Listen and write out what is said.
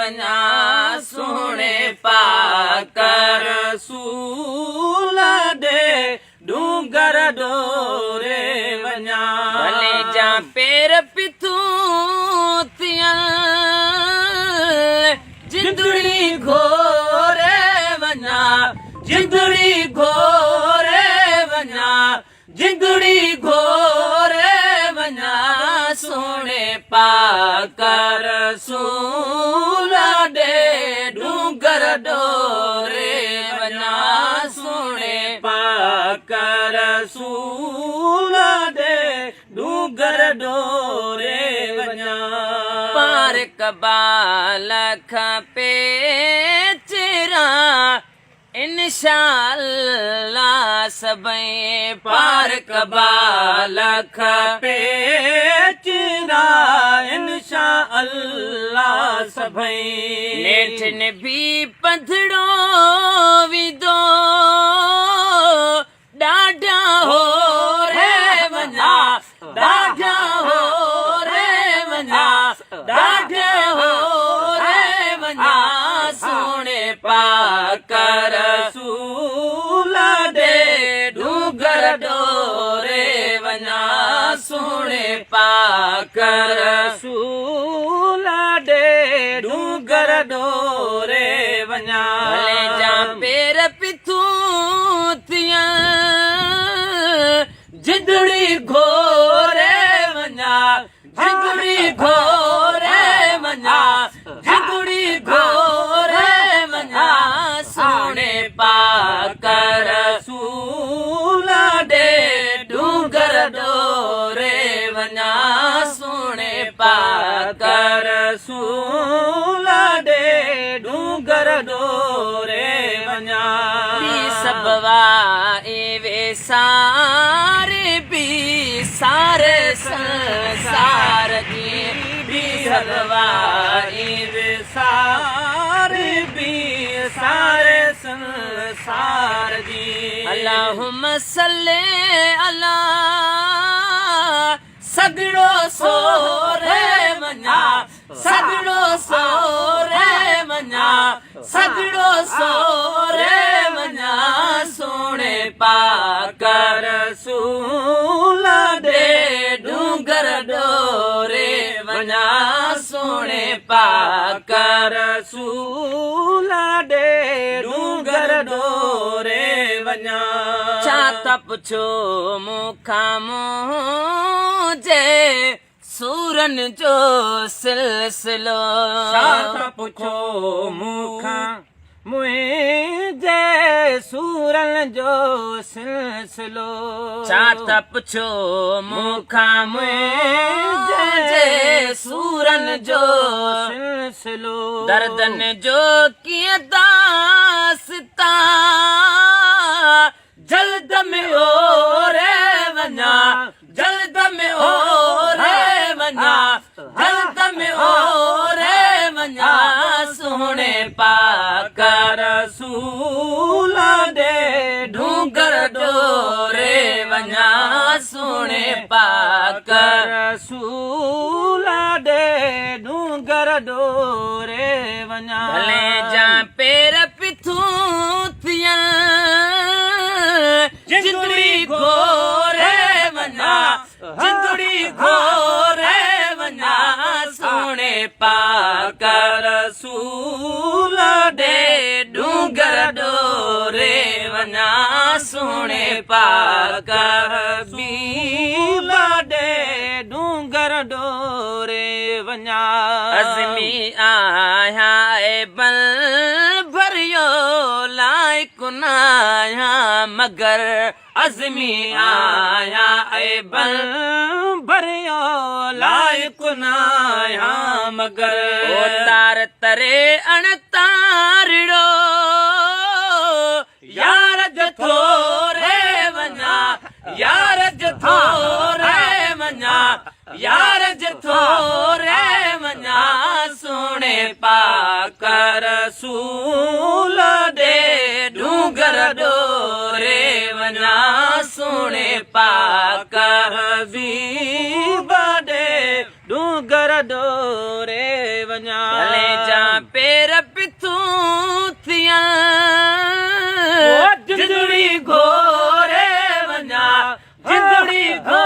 वञा सोणे पाक रसूल ॾे डूंगर डोरे वञा भले जा पेर पिथूं थियन जिंदड़ी घोरे वञा जिंदड़ी घोरे वञा जिंदड़ी घोरे वञा सोणे पाक रसूल ॾे डूंगर डोरे वञा सोणे पाक रसूल ॾे डूंगर डोरे वञा पार कबाल खपे चिरा इंशाअल्लाह सभई पार कबाल खपे चिरा इंशाअल्लाह सभई नेठन भी पंधड़ो विदो ॾाढा हो रे वञा ॾाढा हो रे वञा ॾाढा हो रे वञा सोणे पाक रसूल ॾे डूंगर डोरे वञा सोणे पाक रसूल ॾे डूंगर डोरे वञा भले जा पेर पिथूं थियन जिंदड़ी घोरे वञा जिंदड़ी घोरे वञा जिंदड़ी घोरे वञा सोणे पाक रसूल ॾे डूंगर डोरे वञा सोणे पाक रसूल ॾे डूंगर डोरे वञा सबवा वे सारे भी सारे संसार जी भी सबवा वे सारे भी सारे संसार जी अल्लाहुम्मा सल्ले अला सगड़ो सोरे वञा सगड़ो सोरे वञा सगड़ो सोरे वञा सोणे पाक रसूल ॾे डूंगर डोरे वञा सोणे पाक रसूल ॾे डूंगर डोरे वञा छा त पुछो मूंखां मुंहिंजे सूरन जो सिलसिलो छा त पुछो मूंखां मुंहिंजे सूरन जो सिलसिलो छा त पुछो मूंखां मुंहिंजे सूरन जो सिलसिलो दर्दन जो कीअं दास्तां जल्द में ओरे वञा जल्द में ओरे वञा जल्द में ओरे वञा सोणे पाक रसूल ॾे डूंगर डोरे वञा सोणे पाक रसूल ॾे डूंगर डोरे वञा भले जा पेर पिथूं थियन जिंदड़ी घोरे वञा जिंदड़ी घोरे वञा सोणे पाक रसूल ॾे डूंगर डोरे वञा सोणे पाक रसूल ॾे डूंगर डोरे वञा अज़मी आया बल भरियो लाइक नाया मगर अज़मी आया बल भरियो लाइक नाया मगर तार तरे अण तारड़ो यार जथो रे वञा यार जथो रे वञा यार जथो रे वञा सोणे पाक रसूल ॾे डूंगर डोरे वञा सोणे पाक हबीब ॾे डूंगर डोरे वञा जा पे थो